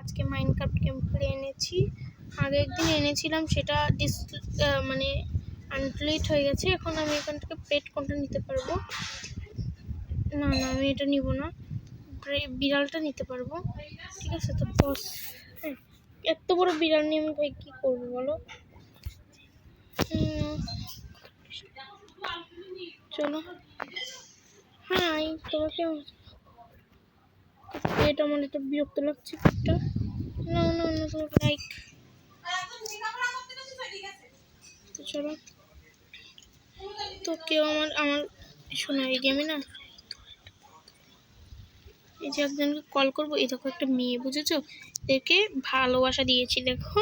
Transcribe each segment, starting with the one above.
আজকে Minecraft game play এনেছি। আগে একদিন এনেছিলাম, সেটা মানে আনপ্লেট হয়ে গেছে। এখন আমি এখান থেকে পেট কোনটা নিতে পারবো? না না, আমি এটা নিব না, বিড়ালটা নিতে পারবো। ঠিক আছে, তো বস। হ্যাঁ, এত বড় বিড়াল নিয়ে আমি ভাই কী করবো বলো? চলো। হ্যাঁ, তোমাকে এটা আমার একটু বিরক্ত লাগছে একটা। না না না, তোমার লাইক। তো চলো। তো কেউ আমার শোনো, এই গেমে না, এই যে একজনকে কল করবো, এই দেখো একটা মেয়ে, বুঝেছো? দেখে ভালোবাসা দিয়েছি। দেখো,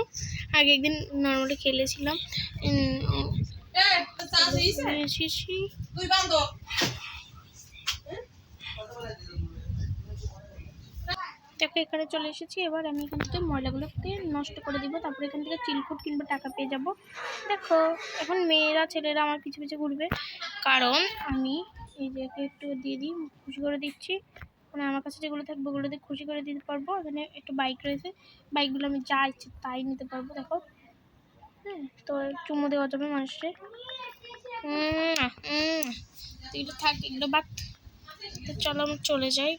আগে একদিন নর্মালি খেলেছিলাম। দেখো, এখানে চলে এসেছি। এবার আমি এখান থেকে ময়লাগুলোকে নষ্ট করে দিব, তারপরে এখান থেকে চিলকুট কিংবা টাকা পেয়ে যাব। দেখো, এখন মেয়েরা ছেলেরা আমার পিছু পিছু ঘুরবে, কারণ আমি এই যে একটু দিয়ে দিই, খুশি করে দিচ্ছি। মানে আমার কাছে যেগুলো থাকবে ওগুলো দিয়ে খুশি করে দিতে পারবো। এখানে একটু বাইক রয়েছে, বাইকগুলো আমি যা ইচ্ছে তাই নিতে পারবো। দেখো, হ্যাঁ, তো চুমো দেওয়া যাবে মানুষকে। এগুলো থাক, এগুলো বাদ। তো চলো আমরা চলে যাই।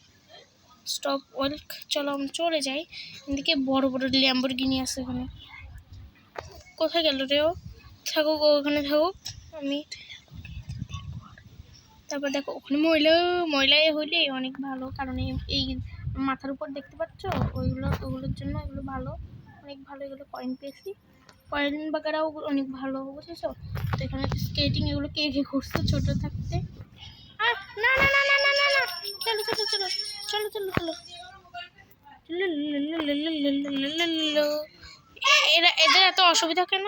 স্টপ ওয়েলক, চলো আমরা চলে যাই। এদিকে বড় বড় ল্যাম্বরগিনি আছে ওখানে। কোথায় গেল রে ও? থাকুক, ওখানে থাকুক। আমি তারপর দেখো, ওখানে ময়লায় হইলে অনেক ভালো, কারণ এই মাথার উপর দেখতে পাচ্ছ, ওগুলোর জন্য এগুলো ভালো, অনেক ভালো। এগুলো কয়েন পেয়েছি, কয়েন বাগেরাও অনেক ভালো, বুঝেছো? তো এখানে স্কেটিং এগুলো কে কে করছো ছোট থাকতে? না না না না না না না, চলো চলো চলো চলো চলো চলো। এদের এত অসুবিধা কেন?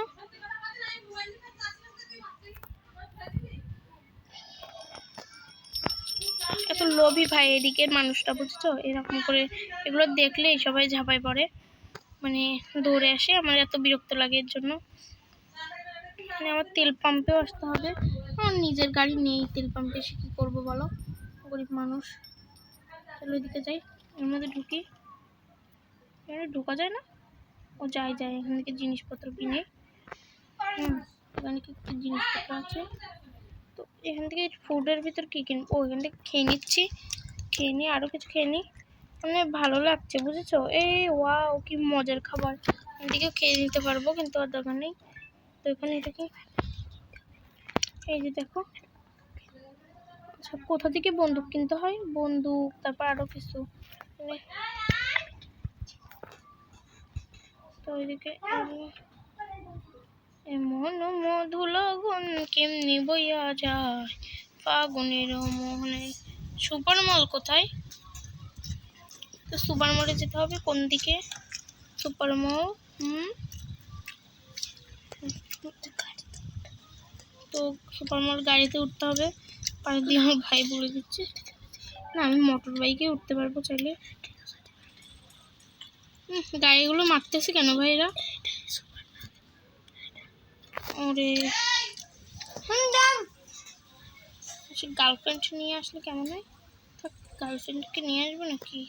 এত লোভী ভাই এদিকের মানুষটা, বুঝছো? এরকম করে এগুলো দেখলেই সবাই ঝাঁপায় পড়ে, মানে দৌড়ে আসে। আমার এত বিরক্ত লাগে এর জন্য। মানে আমার তেল পাম্পেও আসতে হবে, আমার নিজের গাড়ি নেই। তেল পাম্পে এসে কী করবো বলো, গরিব মানুষ। চলো এদিকে যাই, এর মধ্যে ঢুকি। এখানে ঢোকা যায় না? ও যায়, এখান থেকে জিনিসপত্র কিনে। এখানে কি জিনিসপত্র আছে? তো এখান থেকে ফুডের ভিতর কী কিনবো? ও, এখান থেকে খেয়ে নিচ্ছি, খেয়ে নিই, আরও কিছু খেয়ে নিই। মানে ভালো লাগছে, বুঝেছো? এই ওয়াও, কি মজার খাবার। এদিকে খেয়ে নিতে পারবো, কিন্তু আর দরকার নেই। তো এখানে এটা কি? এই যে দেখো, আচ্ছা, কোথা থেকে বন্দুক কিনতে হয়? বন্দুক, তারপর আরও কিছু। মানে তো ওইদিকে এমন মধুল গুণ কেমনি বইয়া যায় ফাগুনের মোহনে। সুপার মল কোথায়? তো সুপার মলে যেতে হবে কোন দিকে? সুপার মল, তো সুপার মল গাড়িতে উঠতে হবে। পাশ দিয়ে আমার ভাই বলে দিচ্ছে। না, আমি মোটর বাইকে উঠতে পারবো চাইলে। গাড়িগুলো মারতেছে কেন ভাইরা? ওরে, গার্লফ্রেন্ড নিয়ে আসলে কেমন হয়? গার্লফ্রেন্ডকে নিয়ে আসবো নাকি?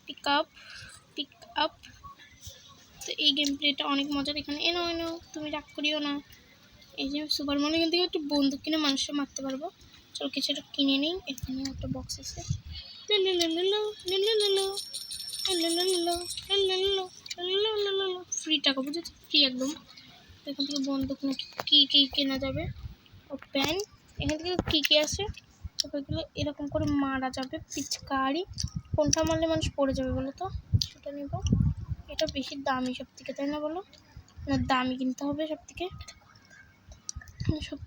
Pick up. তো এই গেম প্লেটা অনেক মজার। এখানে এনো তুমি রাগ করিও না। এই যে সুপার মলে এখান থেকে একটু বন্দুক কিনে মানুষকে মারতে পারবো। চল কিছু একটা কিনে নিই। এখানে একটা বক্স আছে, ফ্রি টাকা, বুঝেছো? ফ্রি একদম। এখান থেকে বন্দুক নাকি কি কেনা যাবে। ও প্যান, এখান থেকে কি আছে ওইগুলো এরকম করে মারা যাবে। পিচকারি, কোনটা মারলে মানুষ পড়ে যাবে বলো তো? সেটা নিব। এটা বেশি দামি সব থেকে, তাই না বলো? না, দামি কিনতে হবে সব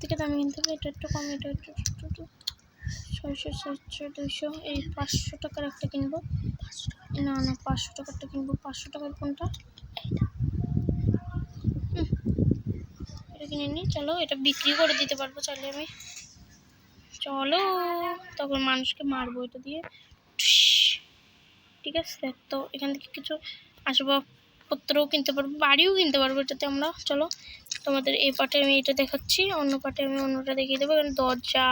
থেকে দামি কিনতে হবে। এটা একটু কম, এটা একটু 600 700 200, এই 500 টাকার একটা কিনবো। না 500 টাকারটা কিনবো। 500 টাকার কোনটা? এটা কিনে নিই। চলো, এটা বিক্রি করে দিতে পারবো চাইলে আমি। চলো, তখন মানুষকে মারবো এটা দিয়ে। ঠিক আছে, তো এখান থেকে কিছু আসবাবপত্রও কিনতে পারবো, বাড়িও কিনতে পারবো এটাতে আমরা। চলো, তোমাদের এই পার্টে আমি এটা দেখাচ্ছি, অন্য পার্টে আমি অন্যটা দেখিয়ে দেবো। কারণ দরজা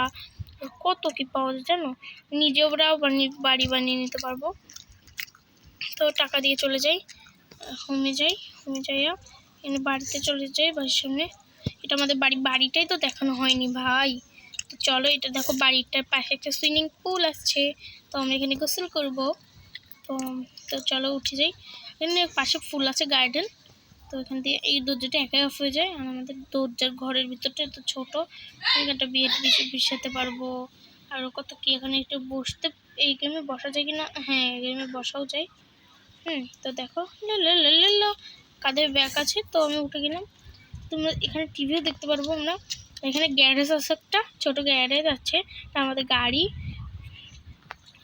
কত কি পাওয়া যায় জানো, নিজেরাও বাড়ি বানিয়ে নিতে পারবো। তো টাকা দিয়ে চলে যাই, হোমে যাই, হোমে যাইয়া এখানে বাড়িতে চলে যাই, বাড়ির সামনে। এটা আমাদের বাড়িটাই তো দেখানো হয়নি ভাই। তো চলো, এটা দেখো বাড়িটার পাশে একটা সুইমিং পুল আসছে, তো আমরা এখানে গোসল করব। তো তো চলো উঠে যাই। এখানে পাশে ফুল আছে, গার্ডেন। তো এখান দিয়ে এই দরজাটা একাই অফ হয়ে যায়, আর আমাদের দরজার ঘরের ভিতরটা তো ছোটো, এখানটা বিয়ে বিছাতে পারবো। আরও কত কি, এখানে একটু বসতে, এই গেমে বসা যায় কিনা, হ্যাঁ এই গেমে বসাও যায়। তো দেখো কাদের ব্যাগ আছে, তো আমি উঠে গেলাম। তোমরা এখানে টিভিও দেখতে পারবো আমরা। এখানে গ্যারেজ আছে, একটা ছোটো গ্যারেজ আছে, আমাদের গাড়ি,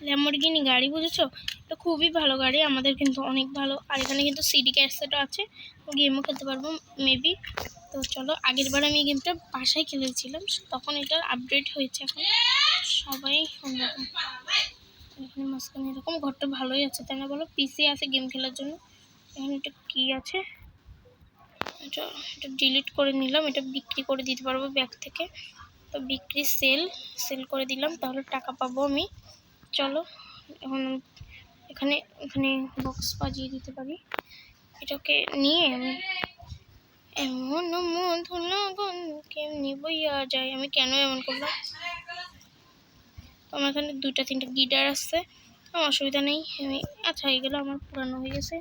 ল্যাম্বরগিনি গাড়ি, বুঝেছো? এটা খুবই ভালো গাড়ি আমাদের, কিন্তু অনেক ভালো। আর এখানে কিন্তু সিডি ক্যাসেটও আছে, গেমও খেলতে পারবো মেবি। তো চলো, আগের বার আমি এই গেমটা বাসায় খেলেছিলাম, তখন এটার আপডেট হয়েছে, এখন সবাই অন্যরকম। এখানে মাঝখানে এরকম ঘরটা ভালোই আছে, তাই না বলো? পিসি আছে গেম খেলার জন্য। এখানে এটা কি আছে, এটা ডিলিট করে নিলাম, এটা বিক্রি করে দিতে পারবো ব্যাগ থেকে। তো বিক্রি সেল করে দিলাম, তাহলে টাকা পাবো আমি। চলো এখন এখানে এখানে বক্স বাজিয়ে দিতে পারি, এটাকে নিয়ে আমি এমন মধু লগন কেমনি বইয়া যায়। আমি কেন এমন করলাম? আমার এখানে 2-3টা গিটার আসছে, আমার অসুবিধা নেই। আমি আচ্ছা, এগুলো আমার পুরানো হয়ে গেছে,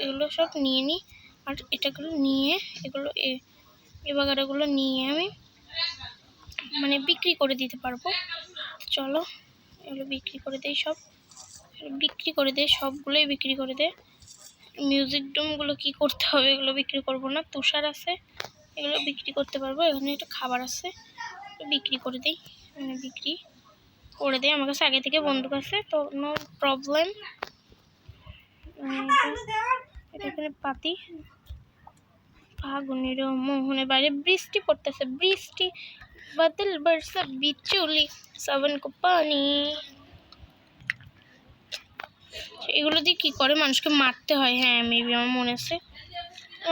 এগুলো সব নিয়ে নিই। আর এটাগুলো নিয়ে, এগুলো এ বাগারাগুলো নিয়ে আমি মানে বিক্রি করে দিতে পারবো। চলো এগুলো বিক্রি করে দেই, সবগুলোই বিক্রি করে দে। মিউজিক ডোমগুলো কি করতে হবে, এগুলো বিক্রি করবো না। তুষার আছে, এগুলো বিক্রি করতে পারবো। এখানে একটা খাবার আছে, বিক্রি করে দিই, বিক্রি করে দিই। আমার কাছে আগে থেকে বন্দুক আছে, তো নো প্রবলেম। এটা এখানে পাতি, ফাগুনের মোহনের বাইরে বৃষ্টি পড়তেছে, বৃষ্টি বাদল বর্ষা বিচুলি সাবন কো পানি। এগুলো দিয়ে কি করে মানুষকে মারতে হয়, হ্যাঁ মেবি আমার মনে আছে।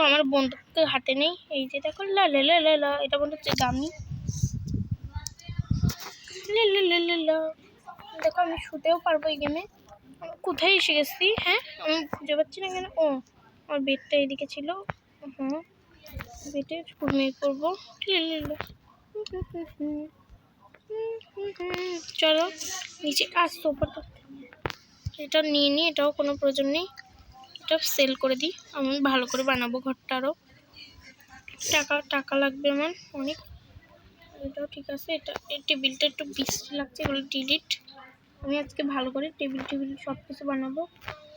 আমার বন্দুক হাতে নেই, এই যে দেখো লা লা লা লা, এটা মনে হচ্ছে দামি। দেখো আমি শুতেও পারবো এই গেমে। কোথায় এসে গেছি, হ্যাঁ আমি খুঁজে পাচ্ছি না কেন। ও আমার বেডটা এদিকে ছিল, হ্যাঁ বেডে ঘুমিয়ে পড়বো। চলো নিচে সোফাটা, এটা নিয়ে নিই, এটাও কোনো প্রয়োজন নেই, এটা সেল করে দিই। আমি ভালো করে বানাবো ঘরটা, আরও টাকা লাগবে আমার অনেক। এটাও ঠিক আছে, এই টেবিলটা একটু বৃষ্টি লাগছে, এগুলো ডিলিট। আমি আজকে ভালো করে টেবিল সব কিছু বানাবো,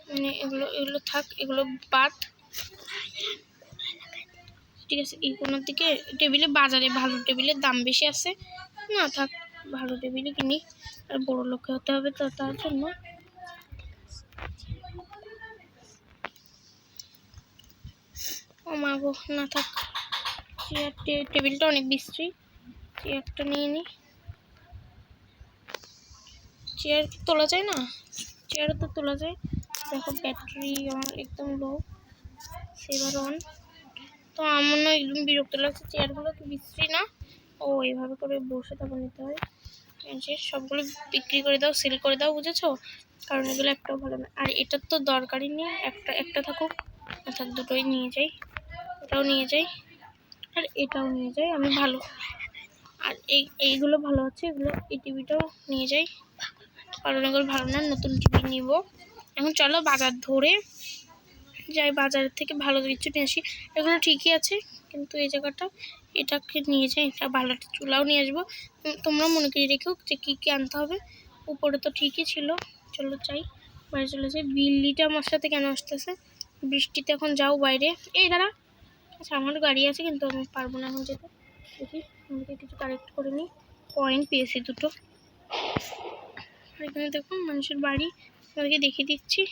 মানে এগুলো থাক, এগুলো বাদ, ঠিক আছে। এই কোনার দিকে টেবিলে, বাজারে ভালো টেবিলের দাম বেশি আছে না, থাক ভালো টেবিলে কিনি। আর বড় লোকে হতে হবে, তো তার জন্য ও মা গো, না থাক। টেবিলটা অনেক বিশ্রী, চেয়ারটা নিয়ে নিই। চেয়ার তোলা যায় না, চেয়ারও তো তোলা যায়। দেখো ব্যাটারি আমার একদম লো, সেভার অন। তো আমার না একদম বিরক্ত লাগছে, চেয়ারগুলো কি বিশ্রী না? ও এইভাবে করে বসে তারপর নিতে হয়। সবগুলো বিক্রি করে দাও, সেল করে দাও, বুঝেছো? কারণ এগুলো একটাও ভালো না। আর এটার তো দরকারই নেই, একটা থাকুক, অর্থাৎ দুটোই নিয়ে যাই, এটাও নিয়ে যাই আর এটাও নিয়ে যাই আমি, ভালো। আর এইগুলো ভালো আছে, এগুলো এই টিভিটাও নিয়ে যাই, কারণ এগুলো ভালো না, নতুন টিভি নিব। এখন চলো বাজার ধরে যাই, বাজার থেকে ভালো কিছু নিয়ে আসি। এগুলো ঠিকই আছে, কিন্তু এই জায়গাটা, এটাকে নিয়ে যাই, এটা ভালো একটা চুলাও নিয়ে আসবো। তোমরা মনে করে রেখো যে কী কী আনতে হবে। উপরে তো ঠিকই ছিল, চলো যাই, বাইরে চলে যাই। বিল্লিটা আমার সাথে কেন আসতেছে? বৃষ্টিতে এখন যাও বাইরে, এই দাঁড়া। আচ্ছা আমার গাড়ি আছে, কিন্তু আমি পারবো না এখন যেতে। দেখি আমাকে কিছু কালেক্ট করে নিই, কয়েন পেয়েছি 2টো। এখানে দেখুন মানুষের বাড়ি, আমাদেরকে দেখিয়ে দিচ্ছি,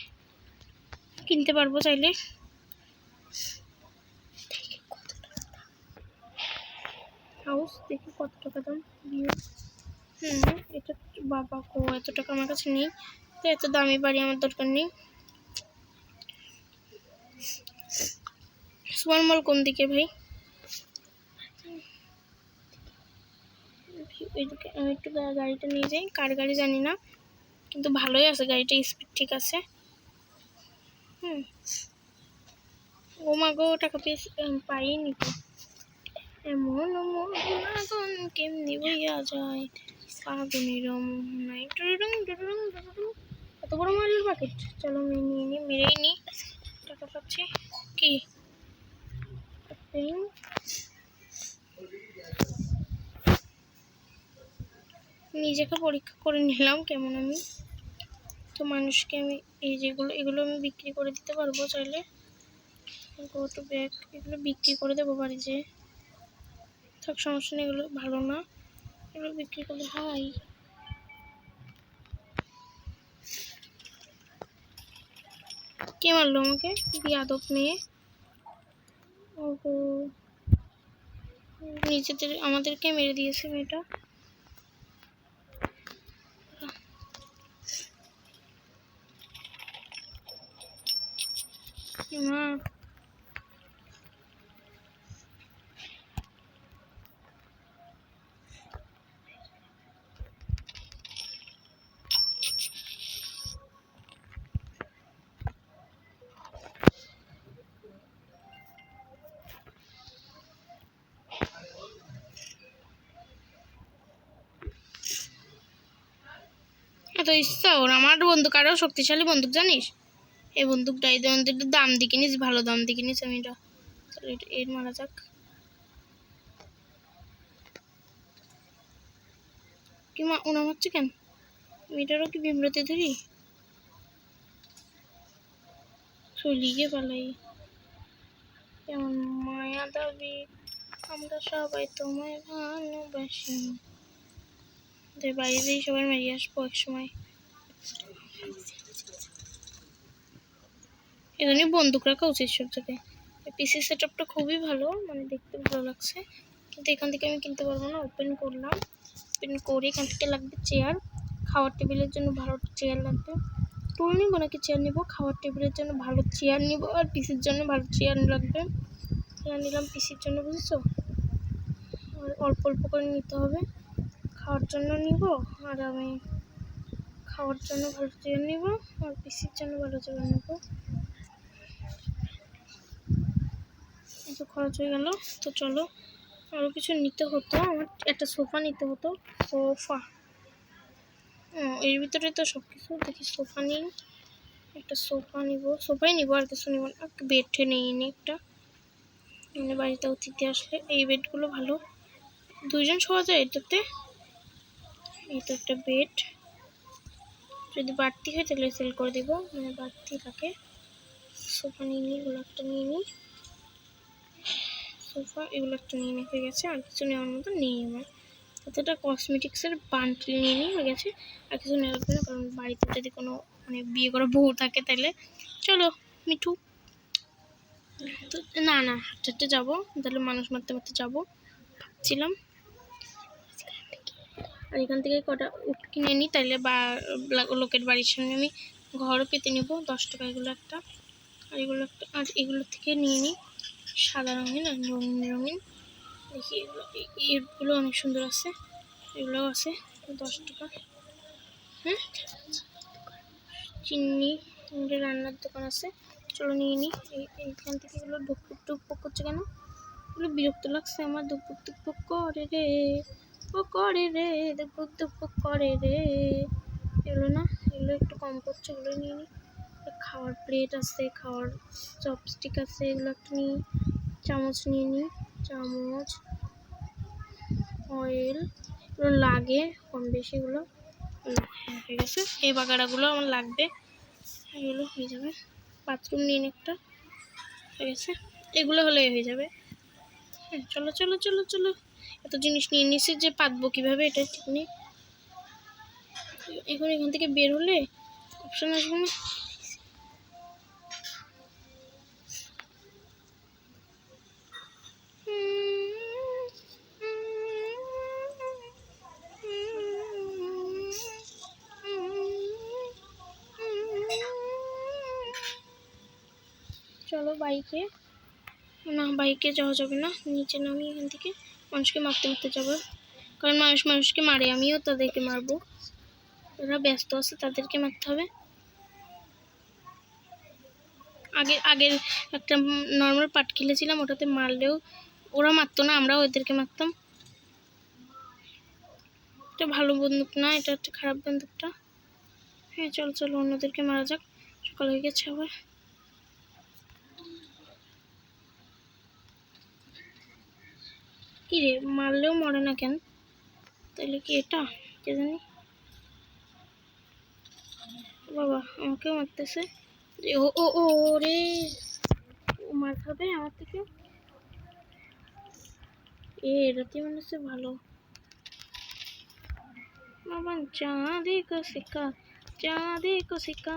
কিনতে পারবো চাইলে। হাউস দেখি কত টাকা দাম, ভিউ। এটা বাবা কো, এত টাকা আমার কাছে নেই, তো এত দামি বাড়ি আমার দরকার নেই। সুপার মল কোন দিকে ভাই? ওইদিকে। আমি একটু গাড়িটা নিয়ে যাই, কার গাড়ি জানি না, কিন্তু ভালোই আছে গাড়িটা, স্পিড ঠিক আছে। ও মা গো, টাকা পেয়েছি, পাইনি তো। এমন মন কেমনি বইয়া যায় ফাগুনের মোহনায়। এত বড় মালের প্যাকেট। চলো নিয়ে নি, মেরেই নি। টাকা পাচ্ছি কি নিজেকে পরীক্ষা করে নিলাম কেমন আমি। তো মানুষকে আমি এই যেগুলো এগুলো আমি বিক্রি করে দিতে পারবো চাইলে। গোটো ব্যাগ এগুলো বিক্রি করে দেবো বাড়ি যেয়ে। থাক, সমস্যা নেই, এগুলো ভালো না, এগুলো বিক্রি করলে হয়। কে মারলো আমাকে? বিয়াদব মেয়ে। ওহো, নিজেদের আমাদেরকে মেরে দিয়েছে মেয়েটা। মা এত ইচ্ছা ওর আমার বন্দুক, আরো শক্তিশালী বন্দুক জানিস? এই বন্দুকটা, এই বন্দুকটার দাম দিয়ে কিনিস, ভালো দাম দিয়ে কিনিস আমি। এটা এর মারা যাক। কি মা ওনা হচ্ছে কেন? মেয়েটারও কি বিমরতে ধরি? চলিয়ে পালাই। কেমন মায়া দাবি, আমরা সবাই তোমায় ভালোবাসি। বাইরে সবাই মেরিয়ে আসবো এক সময়। এখানে বন্দুক রাখা উচিত সব জায়গায়। পিসি সেট আপটা খুবই ভালো, মানে দেখতে ভালো লাগছে, কিন্তু এখান থেকে আমি কিনতে পারবো না। ওপেন করলাম, ওপেন করে এখান থেকে লাগবে চেয়ার। খাওয়ার টেবিলের জন্য ভালো চেয়ার লাগবে। টুল নিবো নাকি চেয়ার নিবো? খাওয়ার টেবিলের জন্য ভালো চেয়ার নিবো, আর পিসির জন্য ভালো চেয়ার লাগবে। চেয়ার নিলাম পিসির জন্য, বুঝেছো? আর অল্প অল্প করে নিতে হবে। খাওয়ার জন্য নিব, আর আমি খাওয়ার জন্য ভালো চেয়ার নিব, আর পিসির জন্য ভালো চেয়ার নেব। এত খরচ হয়ে গেল। তো চলো, আরও কিছু নিতে হতো। আমার একটা সোফা নিতে হতো। সোফা, এর ভিতরে তো সব কিছু। দেখি সোফা নিই, একটা সোফা নিব, সোফাই নিব, আর কিছু নিব না। বেড নিয়ে নিই একটা, মানে বাড়িতে অতিথি আসলে এই বেডগুলো ভালো, দুইজন শোয়া যায় এটাতে। এই তো একটা বেড, যদি বাড়তি হয় তাহলে সেল করে দেবো, মানে বাড়তি থাকে। সোফা নিয়ে নিই, এগুলো একটা নিয়ে নিই, সোফা এগুলো একটা নিয়ে নিয়ে হয়ে গেছে। আর কিছু নেওয়ার মতো নেই আমার। এতটা কসমেটিক্সের বান্ডেল নিয়ে নিই, হয়ে গেছে। আর কিছু নেওয়া লাগবে না, কারণ বাড়িতে যদি কোনো মানে বিয়ে করা বউ থাকে তাহলে। চলো মিঠু, তো না না হাঁটতে যাবো, তাহলে মানুষ মারতে মারতে যাবো ভাবছিলাম। আর এখান থেকে কটা উট কিনে নিই, তাইলে বা লোকের বাড়ির সামনে আমি ঘরও পেতে নেবো। 10 টাকা এগুলো একটা, আর এগুলো একটা, আর এগুলো থেকে নিয়ে নিই সাদা রঙিন আর রঙিন রঙিন। দেখি এগুলো অনেক সুন্দর আছে, এগুলোও আছে 10 টাকা। হ্যাঁ, চিনি রান্নার দোকান আছে, চলো নিয়ে নিই। এইখান থেকে এগুলো ধুকপুক টুকপুক করছে কেন? এগুলো বিরক্ত লাগছে আমার। ধুকপুক টুকপুক করে রে, ও করে রে, ধুকপুক টুকপুক করে রে। এগুলো না, এগুলো একটু কম করছে, এগুলো নিয়ে নিই। খাওয়ার প্লেট আছে, খাওয়ার চপস্টিক আছে, এগুলো একটা নিই। চামচ নিয়ে নিই, চামচ, অয়েল, এগুলো লাগে কম বেশি। এগুলো হয়ে গেছে। এই বাগাড়াগুলো আমার লাগবে, এগুলো হয়ে যাবে। বাথরুম নিন একটা, হয়ে গেছে। এগুলো হলে হয়ে যাবে। হ্যাঁ, চলো চলো চলো চলো। এত জিনিস নিয়ে নিছি যে পাতবো কীভাবে এটা ঠিক নেই। এখন এখান থেকে বের হলে অপশান আসবে না। চলো বাইকে, না বাইকে যাওয়া যাবে না, নিচে নামি এখান থেকে। মানুষকে মারতে মারতে যাবো, কারণ মানুষ মানুষকে মারে, আমিও তাদেরকে মারবো। ওরা ব্যস্ত আছে, তাদেরকে মারতে হবে। আগের একটা নর্মাল পাট খেলেছিলাম, ওটাতে মারলেও ওরা মারতো না, আমরা ওদেরকে মারতাম। এটা ভালো বন্দুক না, এটা একটা খারাপ বন্দুকটা। হ্যাঁ চল চল অন্যদেরকে মারা যাক, সকাল হয়ে গেছে আবার। কি রে, মারলেও মরে না কেন? তাহলে কি এটা কে জানি। বাবা আমাকেও মারতেছে। ও ও ও রে, ও মার খাবে আমার থেকে। এটাতে মনে হচ্ছে ভালো। बाबा चांदी को सिक्का, चांदी को सिक्का,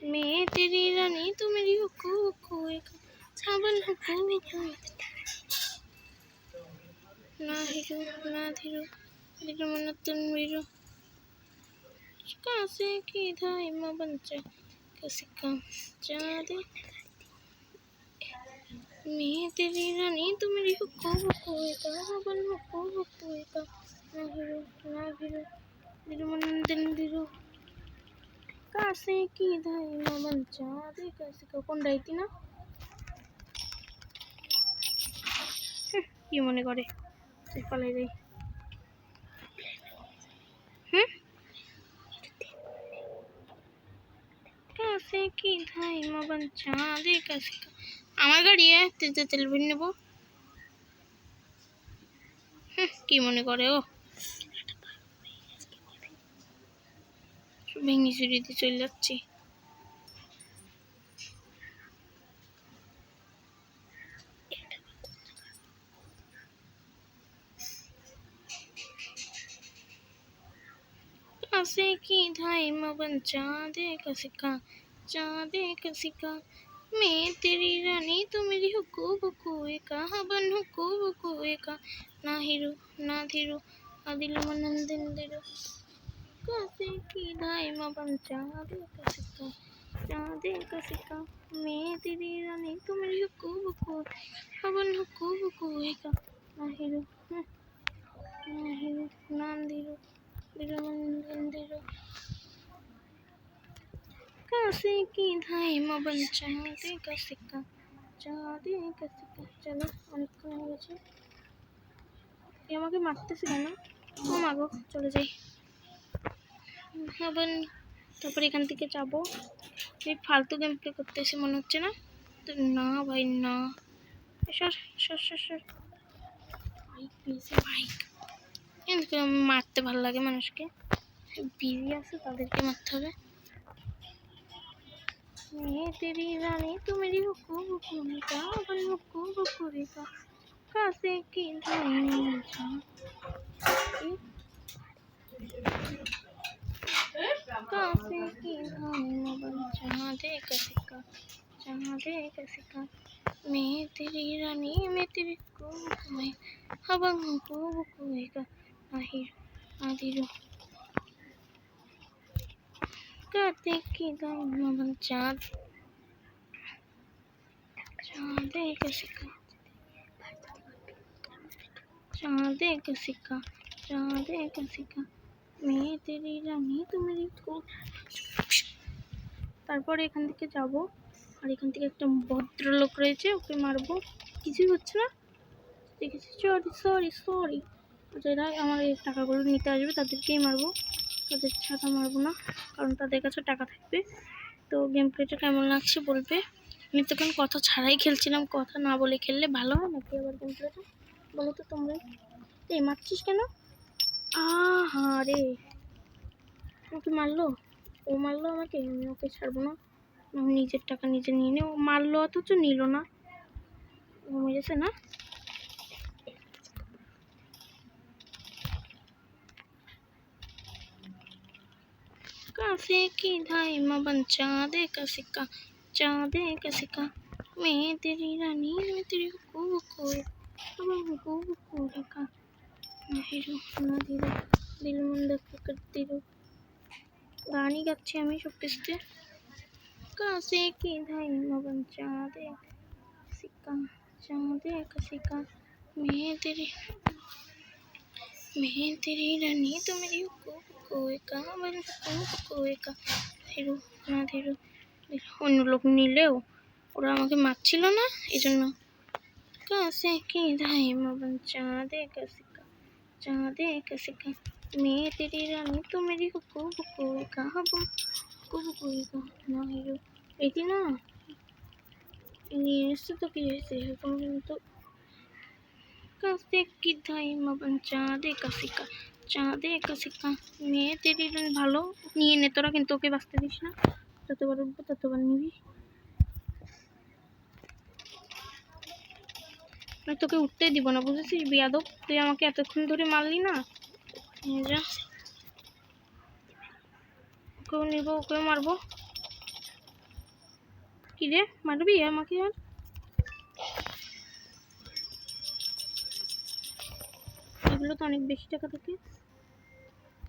मैं तेरी रानी तू मेरी हुक्कू हुक्कू एक छाबन हुक्कू हुक्कू। ना हीरो ना धीरो, धीरो मन तुम वीरो, कासे की धाई मां बंचा का सिक्का, चांदी मैं तेरी रानी तू मेरी हुक्कू हुक्कू एक छाबन हुक्कू हुक्कू एक। ना हीरो ना धीरो, धीरो मन तुम वीरो, কাছে কি ধাই মামন চাঁদে কাছে কোন ডাইতি না কি মনে করে পালাই যাই। কাছে কি ধাই মামন চাঁদে কাছে। আমার গাড়ি তেল ভরে নেবো। কি মনে করে ও, ভেঙে চুরিতে চলে যাচ্ছি। कासे की धाई मबन चाँदे का सिक्का, चाँदे का सिक्का, मैं तेरी रानी तू मेरी हुक्कू हुक्कू एका हबन हुक्कू हुक्कू एका। ना हीरो ना धीरो, आदिल मनंदिन दिरो, कासे की धाई मबन चाँदे का सिक्का, चाँदे का सिक्का, मैं तेरी रानी तू मेरी हुक्कू हुक्कू हबन हुक्कू हुक्कू एका। ना हीरो ना धीरो, कासे की धाई मबन चाँदे का सिक्का, चाँदे का सिक्का। चलो অনেকক্ষণ হয়ে গেছে, আমাকে মারতেছে কেন? ও মাগো চলে যাই আবার। তারপর এখান থেকে যাবো। এই ফালতু গেম প্লে করতেছি মনে হচ্ছে না? না ভাই না, সর সর সর সর। বাইক পেয়েছে বাইক, মারতে ভালো লাগে মানুষকে, বিজি আছে তাদেরকে মারতে হবে। मैं तेरी रानी तू मेरी हुक्कू हुक्कू का बन हुक्कू हुक्कू का कासे की धाई कासे की धाई बन चाँदे का सिक्का, चाँदे का सिक्का, मैं तेरी रानी मैं तेरी हुक्कू हवा हुक्कू हुक्कू का। आहिर आदिरो काते की धाई बन चाँद, चाँदे का सिक्का, चाँदे का सिक्का, चाँदे का सिक्का, मैं तेरी रानी तू मेरी को। তারপর এখান থেকে যাব, আর এখান থেকে একটা ভদ্রলোক রয়েছে, ওকে মারবো। কিছুই হচ্ছে না, দেখেছি। সরি সরি সরি, যারা আমার এই টাকাগুলো নিতে আসবে তাদেরকেই মারবো, তাদের ছাড়া মারবো না, কারণ তাদের কাছে টাকা থাকবে। তো গেম প্লেটা কেমন লাগছে বলবে। আমি তখন কথা ছাড়াই খেলছিলাম, কথা না বলে খেললে ভালো হয় নাকি আবার গেম প্লেটা বলো তো তোমরা। এই মারছিস কেন? আহা রে, ওকে মারলো, ও মারলো আমাকে, আমি ওকে ছাড়বো না। নিজের টাকা নিজে নিয়ে নে। ও মারলো অথচ নিল না, ও মেরেছে না। कासे की धाई मबन चाँदे का सिक्का, चाँदे का सिक्का, मैं तेरी रानी मैं तेरी हुक्कू हुक्कू हुक्कू हुक्कू का। ना हीरो ना धीरो, दिल मंद कर दिरो। গানই গাচ্ছি আমি সব কিছুতে। कासे की धाई मबन चाँदे सिक्का, चाँदे का सिक्का, मैं तेरी रानी तो मेरी हुक्कू हुक्कू का बन हुक्कू हुक्कू का। धीरो ना धीरो, অন্য লোক নিলেও ওরা আমাকে মারছিল না, এই জন্য। কাছে কি ধাই মন চাঁদে কসিকা, চাঁদে কসিকা, মেয়ে তেরি রানী তো মেরি হুকু হুকু কাহাবো, হুকু হুকু না হিরো। এটি না নিয়ে এসছে তো কি হয়েছে, এখন কিন্তু কাছে কি ধাই মন চাঁদে কসিকা, চাঁদে কসিকা, মেয়ে তেরি রানী। ভালো নিয়ে নে তোরা, কিন্তু ওকে বাঁচতে দিস না, যতবার উঠবো ততবার নিবি। তোকে উঠতে দিব না, বুঝেছিস বিয়াদব? তুই আমাকে এতক্ষণ ধরে মারলি না, যা ওকেও নিব, ওকেও মারবো। কি রে, মারবি আমাকে আর? এগুলো তো অনেক বেশি টাকা থাকে।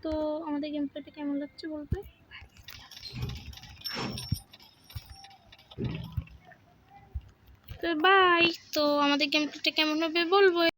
তো আমাদের গেম প্লেটা কেমন লাগছে বলবে? তো বাই। তো আমাদের গেম প্লেটা কেমন হবে বলবো।